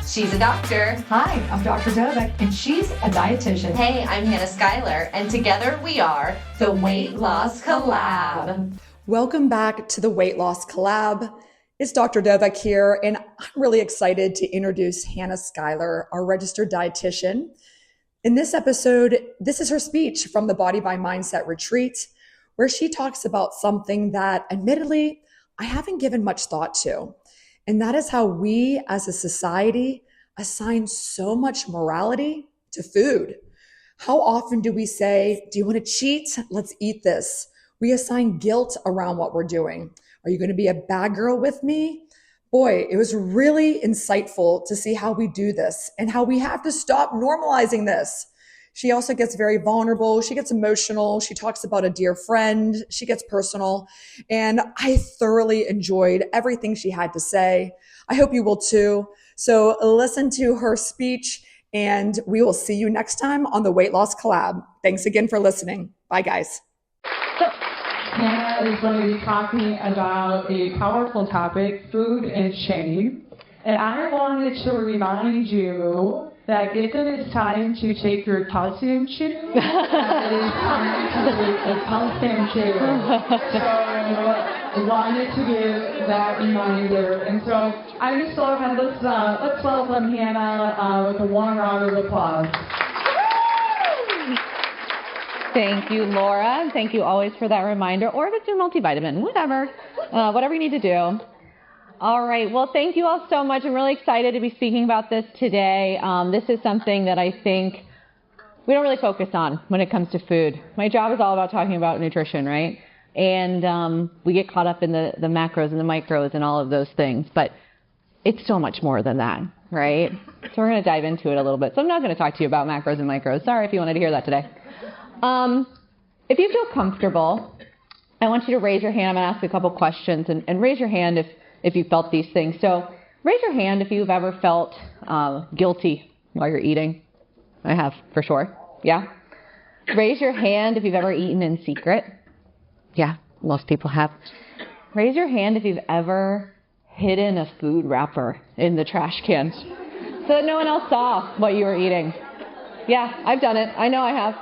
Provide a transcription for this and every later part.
She's a doctor. Hi, I'm Dr. Dovek, and she's a dietitian. Hey, I'm Hannah Schuyler, and together we are the Weight Loss Collab. Welcome back to the Weight Loss Collab. It's Dr. Dovek here, and I'm really excited to introduce Hannah Schuyler, our registered dietitian. In this episode, this is her speech from the Body by Mindset retreat, where she talks about something that, admittedly, I haven't given much thought to. And that is how we as a society assign so much morality to food. How often do we say, do you want to cheat? Let's eat this. We assign guilt around what we're doing. Are you going to be a bad girl with me? Boy, it was really insightful to see how we do this and how we have to stop normalizing this. She also gets very vulnerable. She gets emotional. She talks about a dear friend. She gets personal. And I thoroughly enjoyed everything she had to say. I hope you will too. So listen to her speech, and we will see you next time on the Weight Loss Collab. Thanks again for listening. Bye, guys. Hannah is going to be talking about a powerful topic, food and shame. And I wanted to remind you that if it is time to take your calcium chew, it is time to take a calcium chew. So I wanted to give that reminder. And so I just thought, let's welcome Hannah with a warm round of applause. Thank you, Laura. Thank you always for that reminder. Or if it's your multivitamin, whatever you need to do. All right. Well, thank you all so much. I'm really excited to be speaking about this today. This is something that I think we don't really focus on when it comes to food. My job is all about talking about nutrition, right? And we get caught up in the macros and the micros and all of those things. But it's so much more than that, right? So we're going to dive into it a little bit. So I'm not going to talk to you about macros and micros. Sorry if you wanted to hear that today. If you feel comfortable, I want you to raise your hand. I'm going to ask a couple questions and raise your hand if you felt these things. So raise your hand if you've ever felt guilty while you're eating. I have, for sure. Yeah. Raise your hand if you've ever eaten in secret. Yeah, most people have. Raise your hand if you've ever hidden a food wrapper in the trash can so that no one else saw what you were eating. Yeah, I've done it. I know I have.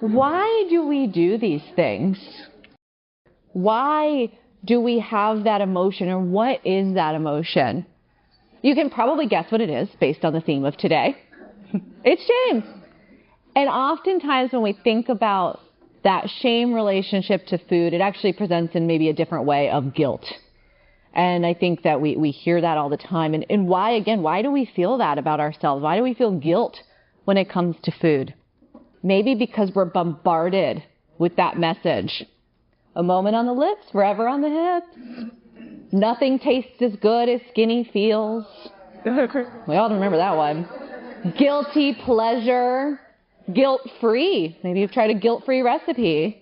Why do we do these things? Why do we have that emotion, or what is that emotion? You can probably guess what it is based on the theme of today. It's shame. And oftentimes when we think about that shame relationship to food, it actually presents in maybe a different way of guilt. And I think that we hear that all the time. And why do we feel that about ourselves? Why do we feel guilt when it comes to food? Maybe because we're bombarded with that message. A moment on the lips, forever on the hips. Nothing tastes as good as skinny feels. We all remember that one. Guilty pleasure. Guilt-free. Maybe you've tried a guilt-free recipe.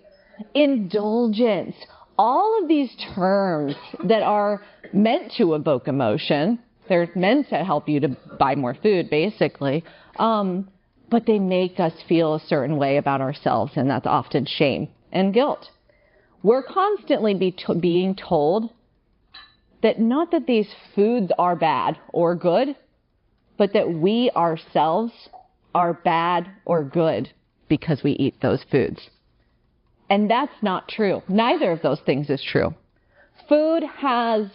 Indulgence. All of these terms that are meant to evoke emotion. They're meant to help you to buy more food, basically. But they make us feel a certain way about ourselves, and that's often shame and guilt. We're constantly being told that not that these foods are bad or good, but that we ourselves are bad or good because we eat those foods. And that's not true. Neither of those things is true. Food has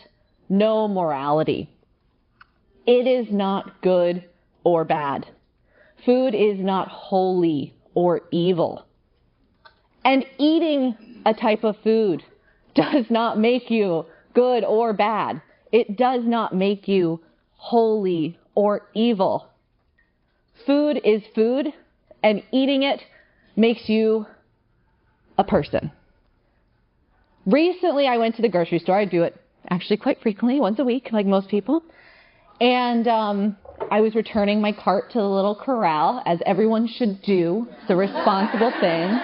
no morality. It is not good or bad. Food is not holy or evil. And eating a type of food does not make you good or bad. It does not make you holy or evil. Food is food, and eating it makes you a person. Recently, I went to the grocery store. I do it actually quite frequently, once a week, like most people. And I was returning my cart to the little corral, as everyone should do. It's a responsible thing.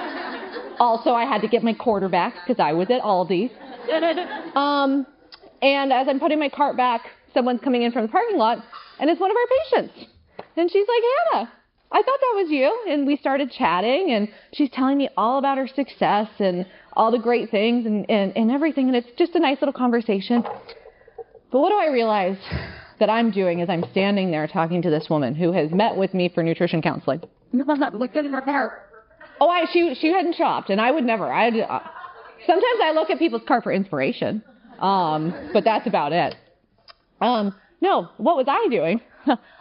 Also, I had to get my quarter back because I was at Aldi. And as I'm putting my cart back, someone's coming in from the parking lot, and it's one of our patients. And she's like, Hannah, I thought that was you. And we started chatting, and she's telling me all about her success and all the great things and everything. And it's just a nice little conversation. But what do I realize? that I'm doing is I'm standing there talking to this woman who has met with me for nutrition counseling. Oh, she hadn't shopped, and I would never. Sometimes I look at people's cart for inspiration, but that's about it. No, what was I doing?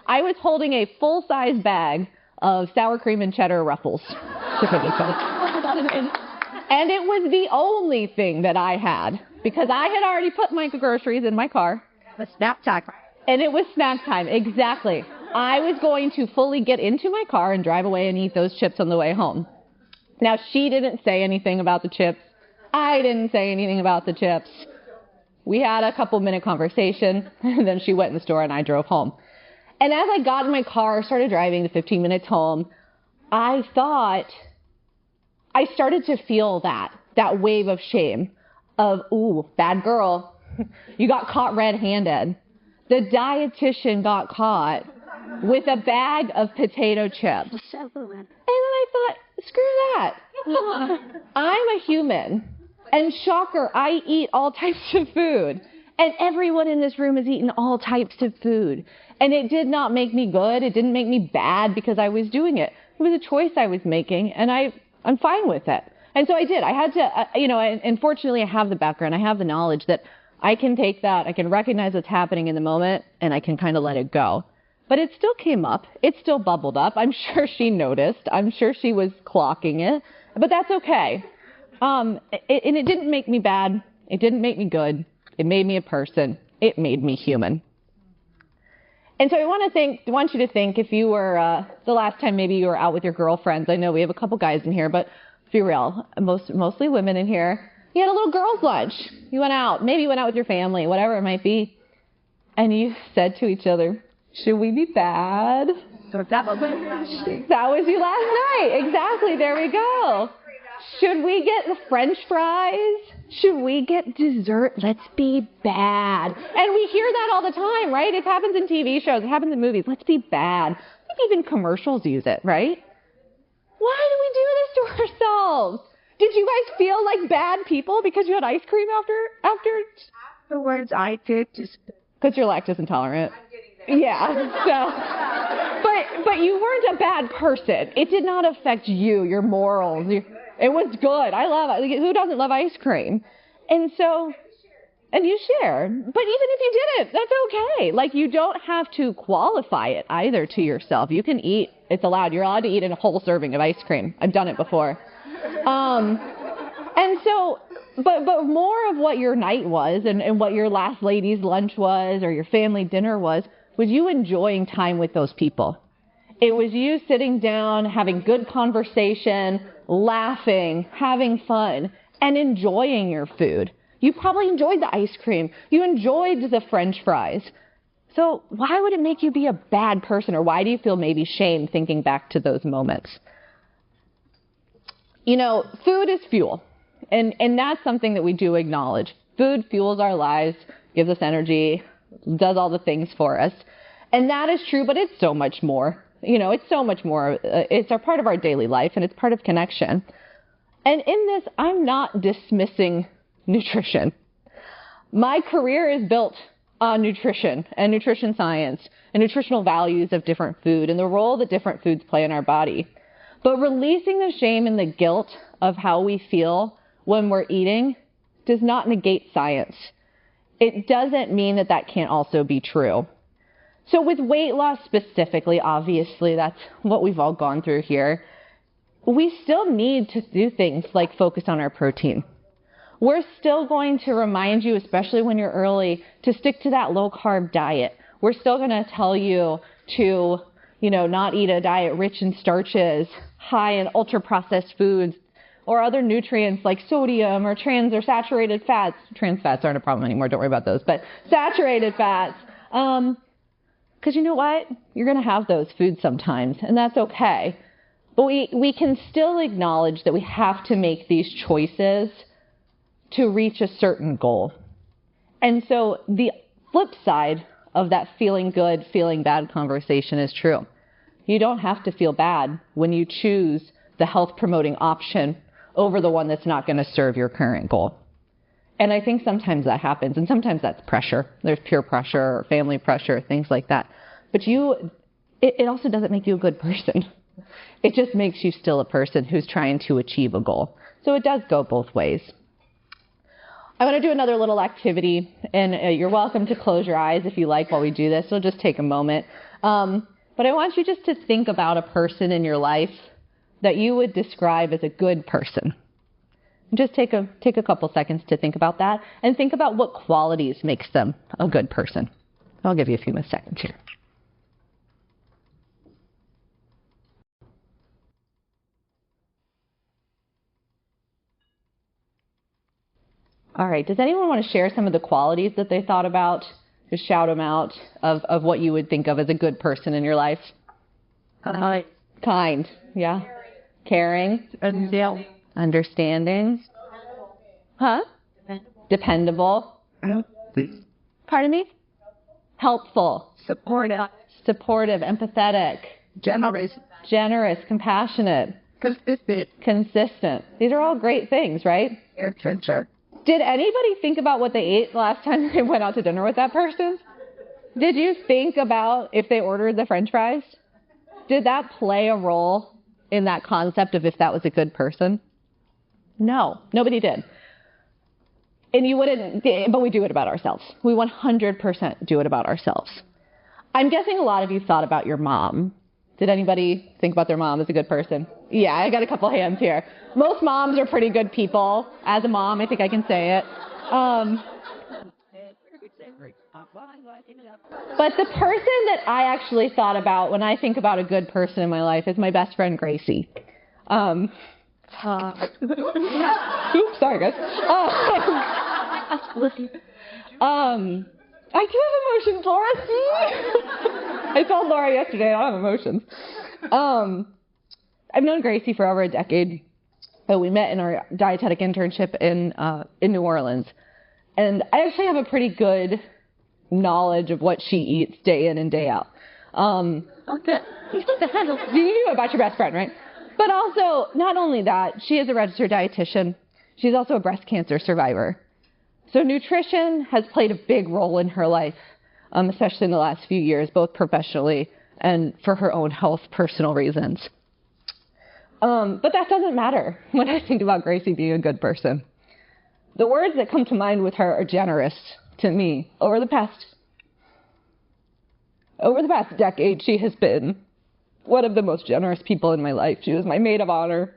I was holding a full-size bag of sour cream and cheddar ruffles. And it was the only thing that I had, because I had already put my groceries in my car. The snack time. And it was snack time, exactly. I was going to fully get into my car and drive away and eat those chips on the way home. Now, she didn't say anything about the chips. I didn't say anything about the chips. We had a couple-minute conversation, and then she went in the store and I drove home. And as I got in my car, started driving the 15 minutes home, I started to feel that wave of shame of, ooh, bad girl. You got caught red-handed. The dietitian got caught with a bag of potato chips. And then I thought, screw that. I'm a human. And shocker, I eat all types of food. And everyone in this room has eaten all types of food. And it did not make me good. It didn't make me bad because I was doing it. It was a choice I was making, and I'm fine with it. And so I did. I had to, and fortunately I have the background. I have the knowledge that I can take that, I can recognize what's happening in the moment, and I can kind of let it go. But it still came up. It still bubbled up. I'm sure she noticed. I'm sure she was clocking it. But that's okay. And it didn't make me bad. It didn't make me good. It made me a person. It made me human. And so I want you to think if you were, the last time maybe you were out with your girlfriends. I know we have a couple guys in here, but be real, mostly women in here. You had a little girls' lunch. You went out. Maybe you went out with your family, whatever it might be. And you said to each other, should we be bad? That was you last night. Exactly. There we go. Should we get the French fries? Should we get dessert? Let's be bad. And we hear that all the time, right? It happens in TV shows. It happens in movies. Let's be bad. I think even commercials use it, right? Why do we do this to ourselves? Did you guys feel like bad people because you had ice cream after? Afterwards, I did just... Because you're lactose intolerant. Yeah. So, but you weren't a bad person. It did not affect you, your morals. It was good. I love it. Who doesn't love ice cream? And you shared. But even if you didn't, that's okay. Like, you don't have to qualify it either to yourself. You can eat. It's allowed. You're allowed to eat a whole serving of ice cream. I've done it before. And so, but more of what your night was and what your last ladies' lunch was or your family dinner was you enjoying time with those people. It was you sitting down, having good conversation, laughing, having fun, and enjoying your food. You probably enjoyed the ice cream. You enjoyed the French fries. So why would it make you be a bad person, or why do you feel maybe shame thinking back to those moments? You know, food is fuel, and that's something that we do acknowledge. Food fuels our lives, gives us energy, does all the things for us. And that is true, but it's so much more. You know, it's so much more. It's a part of our daily life, and it's part of connection. And in this, I'm not dismissing nutrition. My career is built on nutrition and nutrition science and nutritional values of different food and the role that different foods play in our body. But releasing the shame and the guilt of how we feel when we're eating does not negate science. It doesn't mean that that can't also be true. So with weight loss specifically, obviously, that's what we've all gone through here. We still need to do things like focus on our protein. We're still going to remind you, especially when you're early, to stick to that low-carb diet. We're still going to tell you to, not eat a diet rich in starches, high in ultra-processed foods, or other nutrients like sodium or trans or saturated fats. Trans fats aren't a problem anymore. Don't worry about those. But saturated fats. Because you know what? You're going to have those foods sometimes, and that's okay. But we can still acknowledge that we have to make these choices to reach a certain goal. And so the flip side of that feeling good, feeling bad conversation is true. You don't have to feel bad when you choose the health promoting option over the one that's not going to serve your current goal. And I think sometimes that happens, and sometimes that's pressure. There's peer pressure or family pressure, things like that. But it also doesn't make you a good person. It just makes you still a person who's trying to achieve a goal. So it does go both ways. I want to do another little activity, and you're welcome to close your eyes if you like while we do this. It'll just take a moment. But I want you just to think about a person in your life that you would describe as a good person. Just take a couple seconds to think about that, and think about what qualities makes them a good person. I'll give you a few more seconds here. All right, does anyone want to share some of the qualities that they thought about? Just shout them out of what you would think of as a good person in your life. Kind, yeah. Caring. Understanding. Huh? Dependable. Pardon me? Helpful. Supportive. Supportive, empathetic. Generous, compassionate. Consistent. These are all great things, right? Did anybody think about what they ate last time they went out to dinner with that person? Did you think about if they ordered the French fries? Did that play a role in that concept of if that was a good person? No, nobody did. And you wouldn't, but we do it about ourselves. We 100% do it about ourselves. I'm guessing a lot of you thought about your mom. Did anybody think about their mom as a good person? Yeah, I got a couple hands here. Most moms are pretty good people. As a mom, I think I can say it. But the person that I actually thought about when I think about a good person in my life is my best friend, Gracie. Oops, sorry, guys. I do have emotions, Laura. I told Laura yesterday I don't have emotions. I've known Gracie for over a decade. We met in our dietetic internship in New Orleans. And I actually have a pretty good knowledge of what she eats day in and day out. You knew about your best friend, right? But also, not only that, she is a registered dietitian. She's also a breast cancer survivor. So nutrition has played a big role in her life, especially in the last few years, both professionally and for her own health, personal reasons. But that doesn't matter when I think about Gracie being a good person. The words that come to mind with her are generous to me. Over the past decade, she has been one of the most generous people in my life. She was my maid of honor.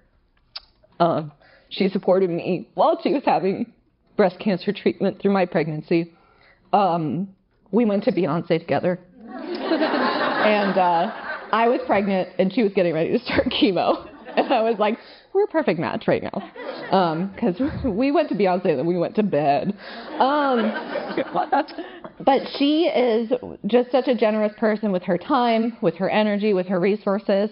She supported me while she was having breast cancer treatment through my pregnancy. We went to Beyonce together. And I was pregnant, and she was getting ready to start chemo. And I was like, we're a perfect match right now. Because we went to Beyonce, and then we went to bed. But she is just such a generous person with her time, with her energy, with her resources.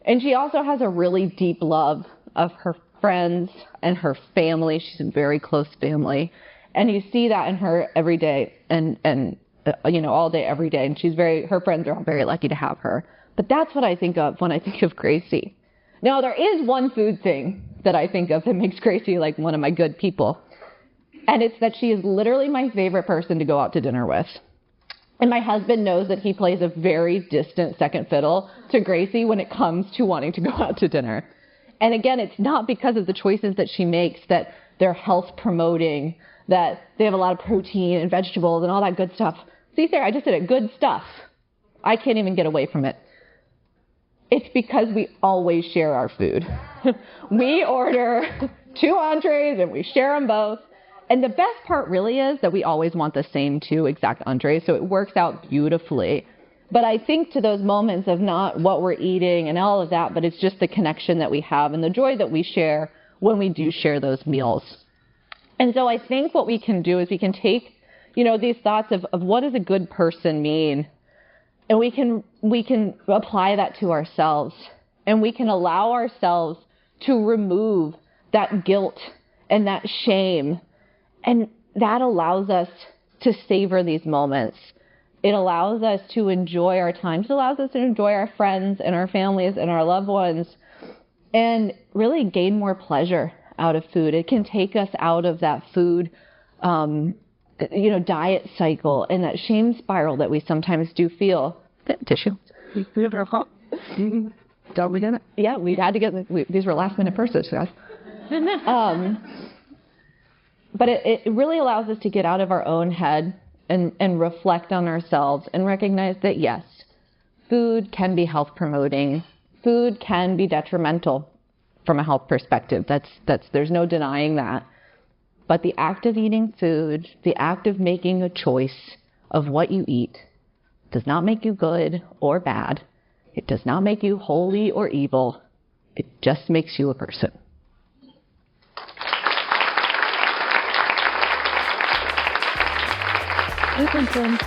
And she also has a really deep love of her friends and her family. She's a very close family. And you see that in her every day and all day, every day. And her friends are all very lucky to have her. But that's what I think of when I think of Gracie. Now, there is one food thing that I think of that makes Gracie like one of my good people. And it's that she is literally my favorite person to go out to dinner with. And my husband knows that he plays a very distant second fiddle to Gracie when it comes to wanting to go out to dinner. And again, it's not because of the choices that she makes that they're health promoting, that they have a lot of protein and vegetables and all that good stuff. See, Sarah, I just said it, good stuff. I can't even get away from it. It's because we always share our food. We order 2 entrees and we share them both. And the best part really is that we always want the same 2 exact entrees, so it works out beautifully. But I think to those moments of not what we're eating and all of that, but it's just the connection that we have and the joy that we share when we do share those meals. And so I think what we can do is we can take, these thoughts of what does a good person mean, and we can apply that to ourselves, and we can allow ourselves to remove that guilt and that shame. And that allows us to savor these moments. It allows us to enjoy our time. It allows us to enjoy our friends and our families and our loved ones and really gain more pleasure out of food. It can take us out of that food diet cycle and that shame spiral that we sometimes do feel. Tissue. Don't we get it? Yeah, we had to get these were last minute purses, guys. But it really allows us to get out of our own head and reflect on ourselves and recognize that yes, food can be health promoting. Food can be detrimental from a health perspective. There's no denying that. But the act of eating food, the act of making a choice of what you eat, does not make you good or bad. It does not make you holy or evil. It just makes you a person. Listen,